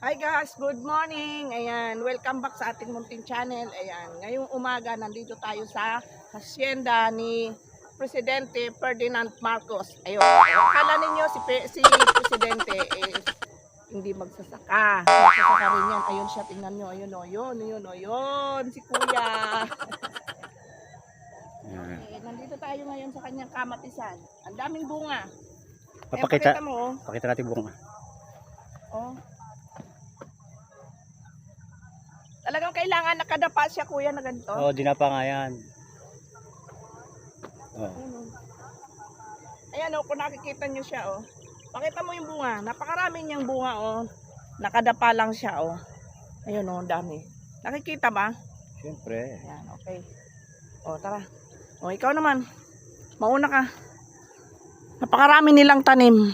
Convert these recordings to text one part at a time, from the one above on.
Hi guys, good morning. Ayan, welcome back sa ating munting channel. Ayan, ngayong umaga nandito tayo sa hacienda ni Presidente Ferdinand Marcos. Ayun, akala ninyo si Presidente hindi magsasaka. Magsasaka rin yan. Ayun siya, tingnan nyo. Ayun o, yun, si Kuya. Nandito tayo ngayon sa kanyang kamatisan. Ang daming bunga. Papakita mo. Pakita natin bunga. Oh. Talagang kailangan nakadapa siya, kuya, na ganito. Oo, dinapa nga yan. Ayan o, kung nakikita nyo siya o. Pakita mo yung bunga. Napakarami niyang bunga o. Nakadapa lang siya o. Ayun o, dami. Nakikita ba? Siyempre. Ayan, okay. O, tara. O, ikaw naman. Mauna ka. Napakarami nilang tanim.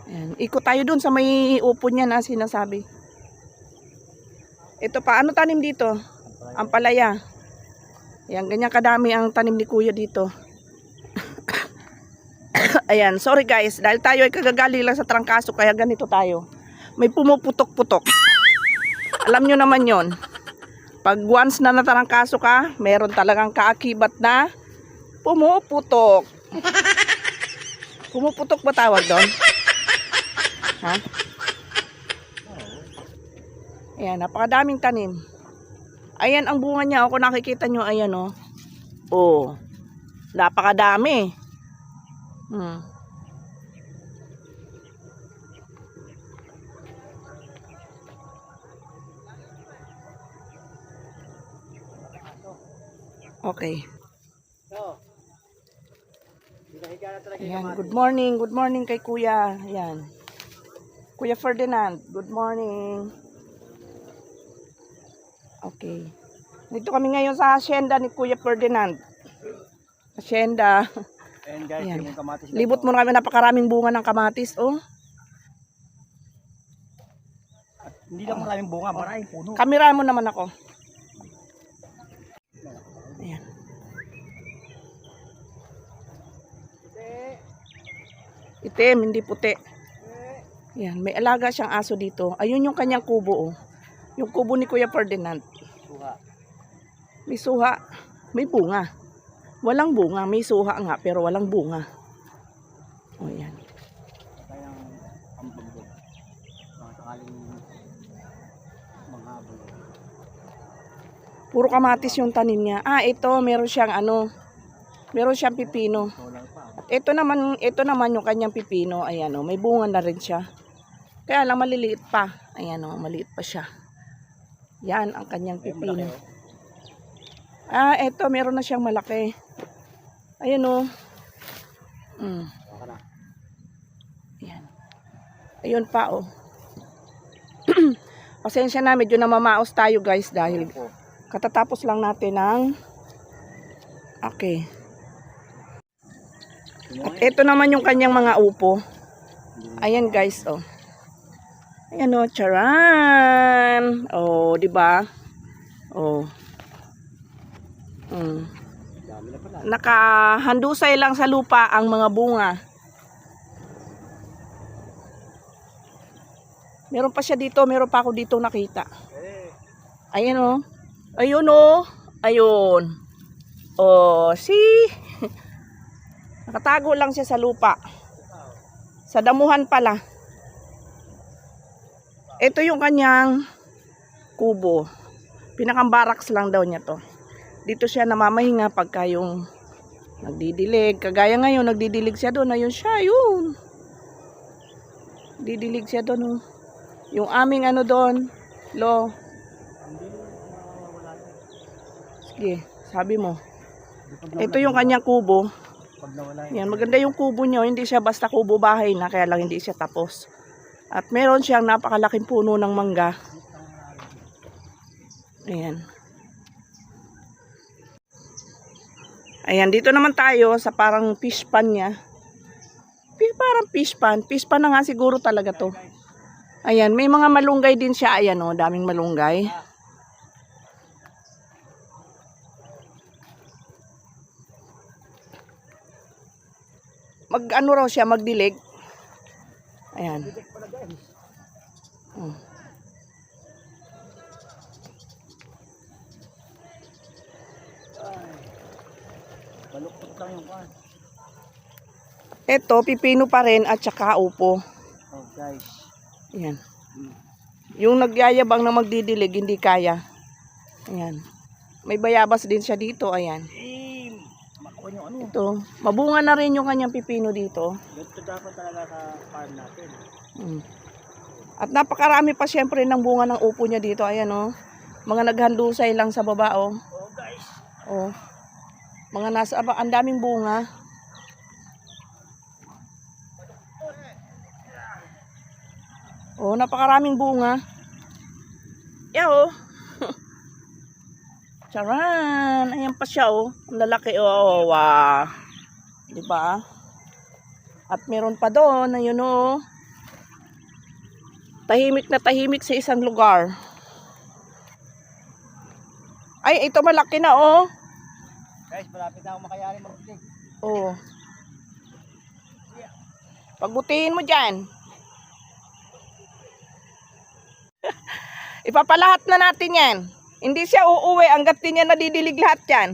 Ayan, ikot tayo dun sa may upo niya na sinasabi. Ito pa, ano tanim dito? Ampalaya. Ayan, ganyan kadami ang tanim ni Kuya dito. Ayan, sorry guys, dahil tayo ay kagagali lang sa trangkaso, kaya ganito tayo. May pumuputok-putok. Alam nyo naman yon. Pag once na natarangkaso ka, meron talagang kaakibat na pumuputok. Pumuputok ba tawag doon? Ha? Ayan, napakadaming tanim. Ayan ang bunga niya. Kung nakikita nyo, ayan o. Oh, napakadami. Okay. Ayan, good morning kay Kuya. Ayan. Kuya Ferdinand, good morning. Okay. Dito kami ngayon sa hacienda ni Kuya Ferdinand. Hacienda. Ayan guys, Ayan. yung kamatis. Libot mo na kami, napakaraming bunga ng kamatis, oh. At hindi lang maraming bunga, maraming puno. Kamera mo naman ako. Ayan. Itim, hindi puti. Ayan, may alaga siyang aso dito. Ayun yung kanyang kubo, oh. Yung kubo ni Kuya Ferdinand. Suha. May suha, may bunga. Walang bunga, may suha nga pero walang bunga. O yan. Kayang pambumbog. Mga sakaling manghabol. Puro kamatis yung tanim niya. Ah, ito meron siyang ano. Meron siyang pipino. Ito naman yung kanyang pipino. Ayan o, may bunga na rin siya. Kaya lang maliliit pa. Ayan o, maliit pa siya. Yan ang kanyang pipino. Ah, ito meron na siyang malaki. Ayan o. Ayan. Ayun pa o. Pasensya na, medyo namamaos tayo guys dahil katatapos lang natin ng okay. At ito naman yung kanyang mga upo. Ayan guys o. Ayan o, charan. O, di ba? O. Nakahandusay lang sa lupa ang mga bunga. Meron pa siya dito, meron pa ako dito nakita. Ayan o. Ayun o. Ayun. O, see? Nakatago lang siya sa lupa. Sa damuhan pala. Ito yung kanyang kubo. Pinakang-barracks lang daw niya to. Dito siya namamahinga pagka yung nagdidilig. Kagaya ngayon, nagdidilig siya doon. Ayun siya, yun. Didilig siya doon. Yung aming ano doon, lo. Sige, sabi mo. Ito yung kanyang kubo. Yan, maganda yung kubo niya. Hindi siya basta kubo bahay na, kaya lang hindi siya tapos. At meron siyang napakalaking puno ng mangga. Ayan. Ayan, dito naman tayo sa parang fish pan niya. Parang fish pan. Fish pan na nga siguro talaga to. Ayan, may mga malunggay din siya. Ayan o, daming malunggay. Mag ano raw siya, magdilig. Ayan. Oh. Baluktot lang yung kan. Ito, pipino pa rin at saka upo. Oh guys. Ayan. Hmm. Yung nagyayabang na magdidilig, hindi kaya. Ayan. May bayabas din siya dito, ayan. Makuha yung ano. Ito, mabunga na rin yung kanyang pipino dito. Ganito dapat talaga sa farm natin. Mm. At napakarami pa syempre ng bunga ng upo niya dito, ayan oh. Mga naghandusay lang sa baba oh. Oh guys. Oh. Mga nasa aba, ang daming bunga. Oh, napakaraming bunga. Yeah, oh. Charan, ayan pa siya oh. Ang lalaki oh, wow. 'Di ba? At meron pa doon, ayun oh. Tahimik na tahimik sa isang lugar. Ay, ito malaki na oh. Guys, malapit na ako makayari magdilig. Oh. Pagbutihin mo dyan. Ipapalahat na natin yan. Hindi siya uuwi hanggat di niya nadidilig lahat yan.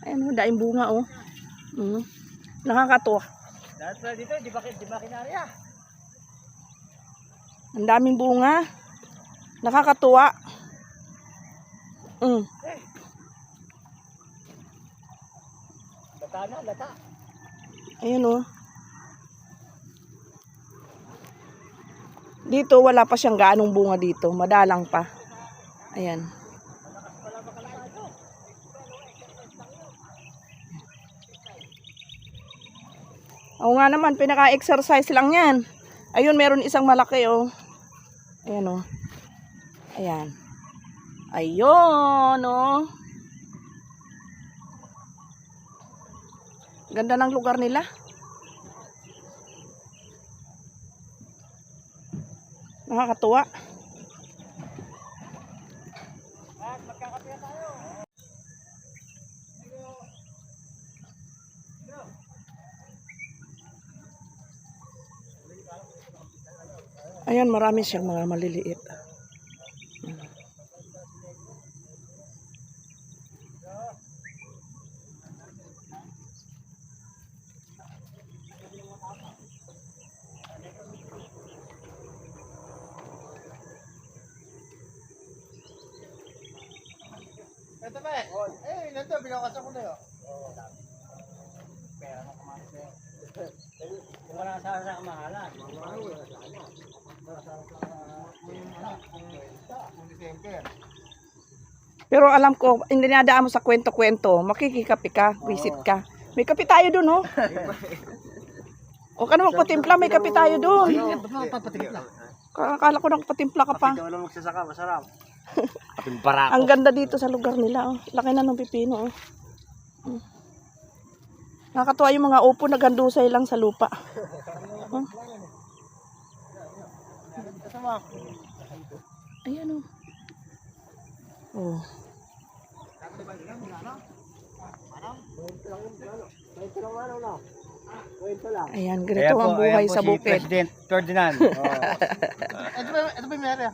Ayan o, daing bunga o. Nakakatuwa. Dahil pala dito, di ba kinari ah? Ang daming bunga. Nakakatuwa. Lata na, lata. Ayan o. Dito wala pa siyang gaanong bunga dito. Madalang pa. Ayan. Oo nga naman, pinaka-exercise lang yan. Ayun, meron isang malaki oh. Ayan oh. Ayan. Ayun oh. Ganda ng lugar nila. Nakakatuwa. Ayan, marami siyang mga maliliit. Ito ba eh? Eh, ito, binakas ako na yun. Pera mo kumakas na yun. Kung wala sa kamahalan. Pero alam ko, hindi nadaan mo sa kwento-kwento, makikikapi ka, visit ka. May kape tayo dun, oh. O ka na magpatimpla, may kape tayo dun. Ba't mo papatimpla? Akala ko nakapatimpla ka pa. Kapit wala magsasaka, masarap. Ang ganda dito sa lugar nila, oh. Laki na ng pipino, oh. Nakakatuwa yung mga upo, naghandusay lang sa lupa. Oh. Ayan, oh. Oh. Ayan, ganito ang buhay sa bukid. President Ferdinand. Ito ba yung mayari?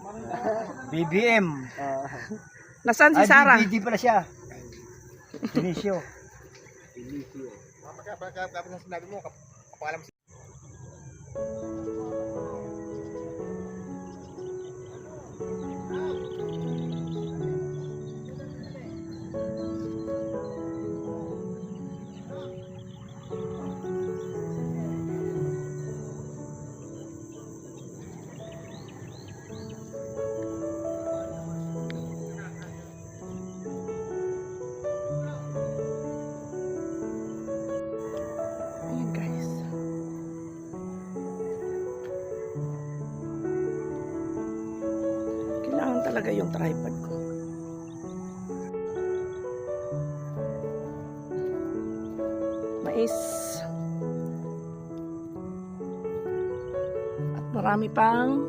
BBM. Nasaan si Sarah? BBD pala siya. Inicio. Kapag na sinabi mo, kapalam si... Ayan, guys. Kailangan talaga yung tripod ko. Mais. At marami pang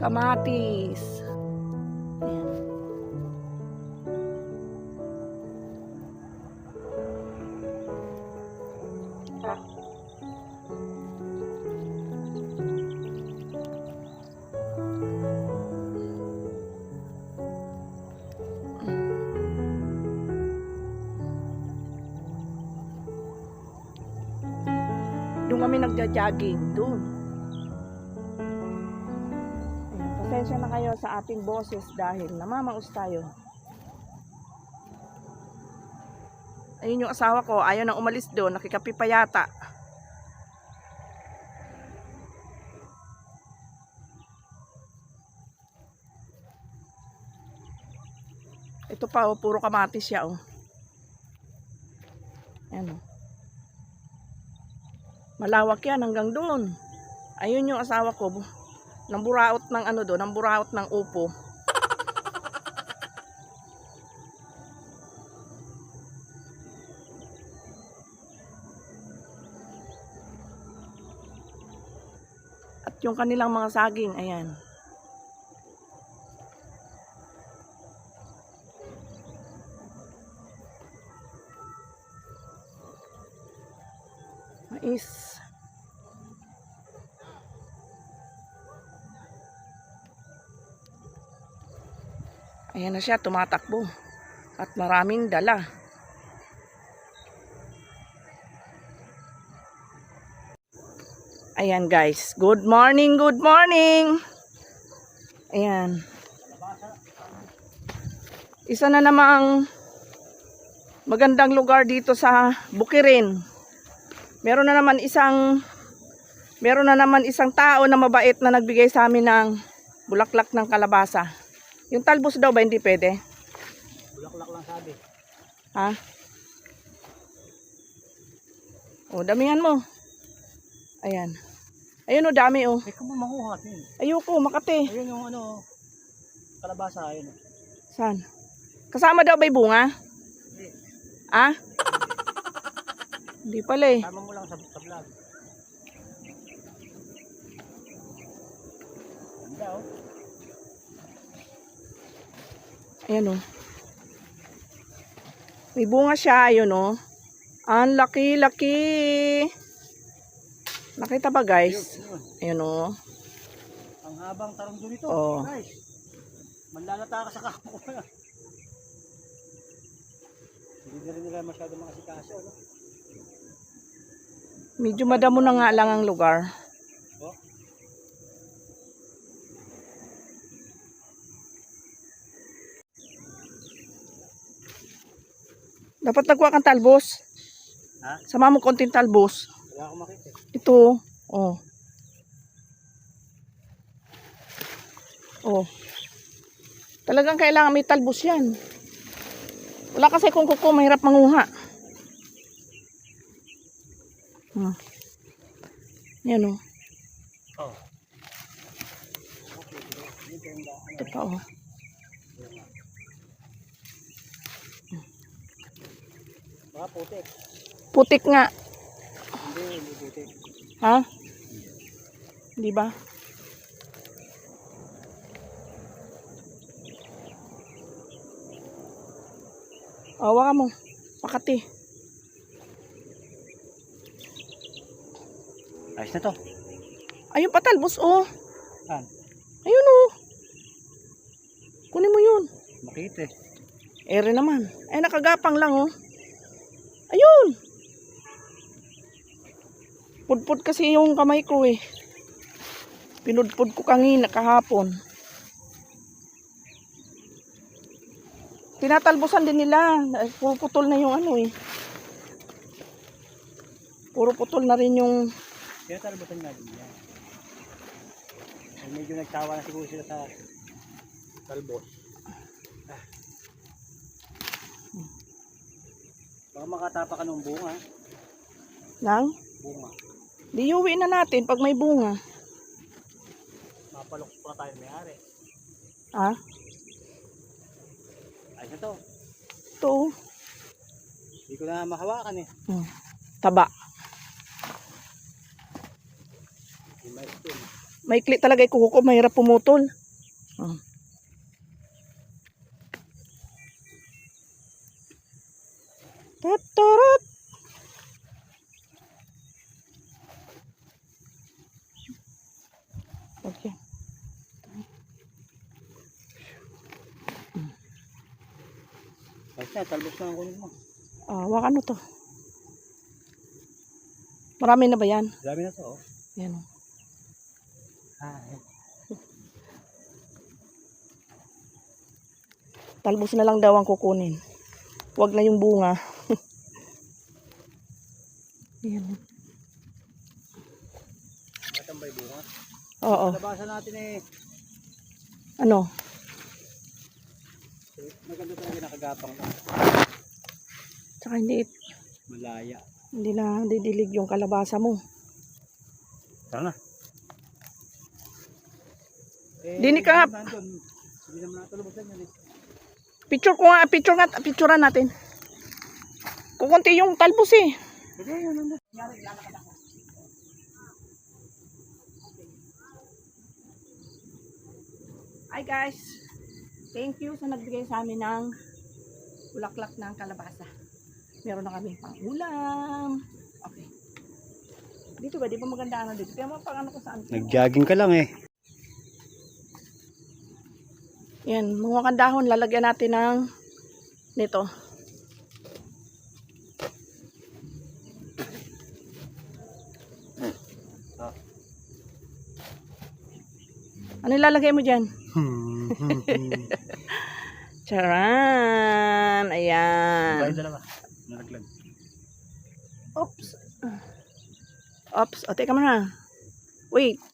kamatis. Ayan. Doon kami nagja-jogging. Doon. Ayan, pasensya na kayo sa ating boses dahil namamaos tayo. Ayun yung asawa ko. Ayaw nang umalis doon. Nakikapi pa yata. Ito pa, oh, puro kamatis siya, oh. Ayan, oh. Malawak yan hanggang doon. Ayun yung asawa ko. Namburaot ng ano doon, namburaot ng upo. At yung kanilang mga saging, ayan. Mais. Ayan na siya, tumatakbo. At maraming dala. Ayan guys, good morning, good morning. Ayan. Isa na namang magandang lugar dito sa Bukirin. Meron na naman isang tao na mabait na nagbigay sa amin ng bulaklak ng kalabasa. Yung talbos daw ba hindi pwede? Bulaklak lang sabi. Ha? O, damihan mo. Ayan. Ayun o, dami o. Ay, kung makuha din. Ayoko, Makati. Ayun yung ano, kalabasa, ayun. Saan? Kasama daw ba yung bunga? Hindi. Ah? Hindi pala eh. Tama mo lang sa vlog. Ganda oh. Ayan o. May bunga siya, ayun o. Ang laki-laki. Nakita ba guys? Ayun o. Ang habang tarong doon ito. Oh. Guys. Manlalata ka sa kamo ko na. Hindi na rin nila masyado mga sikaso. No? Medyo madamo na nga lang ang lugar. Oh. Dapat nagkuha kang talbos. Ha? Sama mo konting talbos. Wala akong makita. Ito. Oh. Oh. Talagang kailangan may talbos yan. Wala kasi kung kuko, mahirap manguha. Yan o. Oh. Ito pa o. Baka putik. Putik nga. Hindi putik. Ha? Di ba? Hawa ka mo. Makati. Ayos na to. Ayun pa talbos oh. Saan? Ayun oh. Kunin mo yun. Makita eh. Ere naman. Ay nakagapang lang oh. Ayun. Pudpud kasi yung kamay ko eh. Pinudpud ko kanina kahapon. Tinatalbosan din nila. Puro putol na yung ano eh. Puro putol na rin yung... Kaya talbutan nga din yan. Ay, medyo nagtawa na siguro sila sa talbos. Ah. Baka makatapa ka ng bunga. Nang? Bunga. Di uwi na natin pag may bunga. Mapalok pa tayo may-ari. Ha? Ayos na to. Ito. Hindi ko na mahawakan eh. Taba. Hindi maistin. Maikli talaga yung kuko ko. Mahirap pumutol. Tatarot. Okay. Ayos na, talbos na ang kunin mo. Wak ano to? Marami na ba yan? Dami na to, oh. Yan o. Ayan. Talbos na lang daw ang kukunin. Huwag na yung bunga. Yan. Matambay bunga. Oo. Labasan natin eh. Ano? Maganda talaga nakagapang ka. Tsaka hindi Malaya. na didilig yung kalabasa mo. Sana. Dini ka nga. Hindi naman natulubusan yan eh. Picturean natin. Kukunti yung talbos eh. Pwede yan, nanda. Hi guys. Thank you sa nagbigay sa amin ng bulaklak ng kalabasa. Meron na kami pang ulam. Okay. Dito ba? Di ba maganda ano dito? Kaya mo pang ano ko saan? Nag-jogging ka lang eh. Yan, mga kandahon, lalagyan natin ng nito. Ano ilalagay mo dyan? Charan! Ayan. Bahay dalawa. Nalaglag. Oops. Oops. O, teka muna. Wait.